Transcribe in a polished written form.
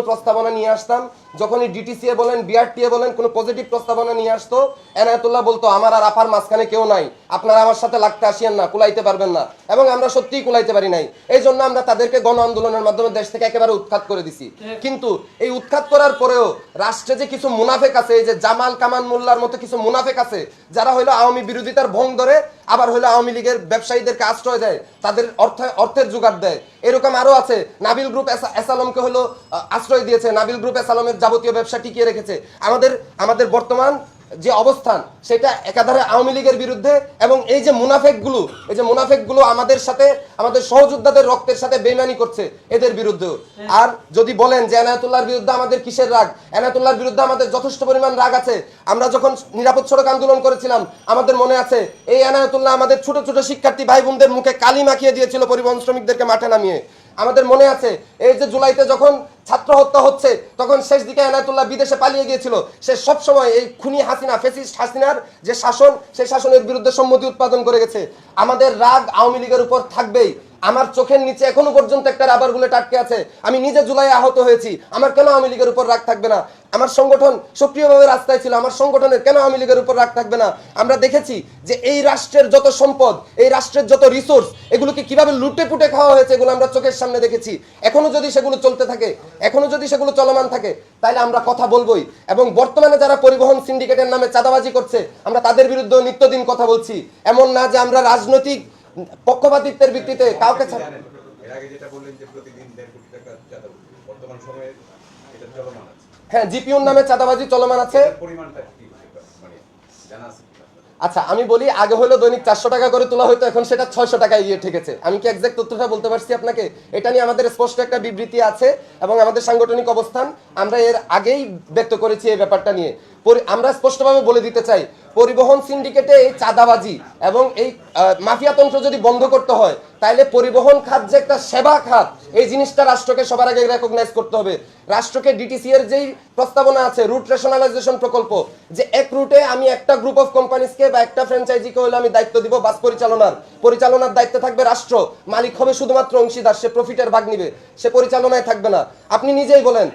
প্রস্তাবনা নিয়ে আসতাম, যখনই ডিটিসিএ বলেন বিআরটিএ বলেন কোনো পজিটিভ প্রস্তাবনা নিয়ে আসতো, এনায়েতুল্লাহ বলতো আমার আর আপার মাঝখানে কেউ নাই, আপনারা আমার সাথে লাগতে আসিয়েন না, কুলাইতে পারবেন না। এবং আমরা সত্যিই কুলাইতে পারি নাই, এই জন্য আমরা তাদেরকে গণ আন্দোলনের মাধ্যমে দেশ থেকে একেবারে উৎখাত করে দিছি। কিন্তু এই উৎখাত করার পরেও রাষ্ট্রে যে কিছু মুনাফেক আছে, এই যে জামাল কামান মোল্লার মতো কিছু মুনাফেক আছে, যারা হইলো আওয়ামী বিরোধিতার ভং ধরে, আবার হইলো আওয়ামী লীগের ব্যবসায়ীদেরকে আশ্রয় দেয়, তাদের অর্থের জোগাড় দেয়। এরকম আরো আছে, নাবিল গ্রুপ এসালমকে হলো আশ্রয় দিয়েছে, নাবিল গ্রুপ এসালমের যাবতীয় ব্যবসা টিকিয়ে রেখেছে। আমাদের বর্তমান যে অবস্থান সেটা একাধারে আওয়ামী লীগের বিরুদ্ধে। এবং এই যে মুনাফেকগুলো আমাদের সাথে, আমাদের সহযোদ্ধাদের রক্তের সাথে বেইমানি করছে, এদের বিরুদ্ধেও। আর যদি বলেন যে এনায়েতুল্লাহর বিরুদ্ধে আমাদের কিসের রাগ, এনায়েতুল্লাহর বিরুদ্ধে আমাদের যথেষ্ট পরিমাণ রাগ আছে। আমরা যখন নিরাপদ সড়ক আন্দোলন করেছিলাম, আমাদের মনে আছে এই এনায়েতুল্লাহ আমাদের ছোট ছোট শিক্ষার্থী ভাই বোনদের মুখে কালি মাখিয়ে দিয়েছিল পরিবহন শ্রমিকদেরকে মাঠে নামিয়ে। আমাদের মনে আছে এই যে জুলাইতে যখন ছাত্র হত্যা হচ্ছে, তখন শেষ দিকে এনায়েতুল্লাহ বিদেশে পালিয়ে গিয়েছিল। সে সবসময় এই খুনি হাসিনা, ফ্যাসিস্ট হাসিনার যে শাসন, সেই শাসনের বিরুদ্ধে সম্মতি উৎপাদন করে গেছে। আমাদের রাগ আওয়ামী লীগের উপর থাকবেই। আমার চোখের নিচে এখনো পর্যন্ত একটা রাবার বুলেট আটকে আছে। আমি নিজে জুলাই আহত হয়েছি, আমার কেন আওয়ামী লীগের উপর রাগ থাকবে না? আমার সংগঠন সক্রিয়ভাবে রাস্তায় ছিল, আমার সংগঠনের কেন আওয়ামী লীগের উপর রাগ থাকবে না? আমরা দেখেছি যে এই রাষ্ট্রের যত সম্পদ, এই রাষ্ট্রের যত রিসোর্স, এগুলোকে কিভাবে লুটে পুটে খাওয়া হয়েছে, এগুলো আমরা চোখের সামনে দেখেছি। এখনো যদি সেগুলো চলতে থাকে, এখনো যদি সেগুলো চলমান থাকে, তাহলে আমরা কথা বলবোই। এবং বর্তমানে যারা পরিবহন সিন্ডিকেটের নামে চাঁদাবাজি করছে, আমরা তাদের বিরুদ্ধে নিত্যদিন কথা বলছি। এমন না যে আমরা রাজনৈতিক পক্ষপাতিত্বের ভিত্তিতে কাউকে হ্যাঁ, জিপিওর নামে চাঁদাবাজি চলমান আছে। আচ্ছা আমি বলি, আগে হলো দৈনিক 400 টাকা করে তোলা হয়তো, এখন সেটা 600 টাকায় গিয়ে ঠেকেছে। আমি কি এক্সাক্ট তথ্যটা বলতে পারছি আপনাকে? এটা নিয়ে আমাদের স্পষ্ট একটা বিবৃতি আছে এবং আমাদের সাংগঠনিক অবস্থান আমরা এর আগেই ব্যক্ত করেছি এই ব্যাপারটা নিয়ে। আমরা স্পষ্টভাবে বলে দিতে চাই, পরিবহন সিন্ডিকেটে এই চাঁদাবাজি এবং এই মাফিয়াতন্ত্র যদি বন্ধ করতে হয়, তাহলে পরিবহন খাত যে একটা সেবা খাত, এই জিনিসটা রাষ্ট্রকে সবার আগে রেকগনাইজ করতে হবে। রাষ্ট্রকে ডিটিসি এর যেই প্রস্তাবনা আছে, রুট রেশনালাইজেশন প্রকল্প, যে এক রুটে আমি একটা গ্রুপ অফ কোম্পানিজকে বা একটা ফ্র্যাঞ্চাইজিকে হলে আমি দায়িত্ব দিব বাস পরিচালনার দায়িত্বে থাকবে রাষ্ট্র, মালিক হবে শুধুমাত্র অংশীদার, সে প্রফিটের ভাগ নিবে, সে পরিচালনায় থাকবে না। আপনি নিজেই বলেন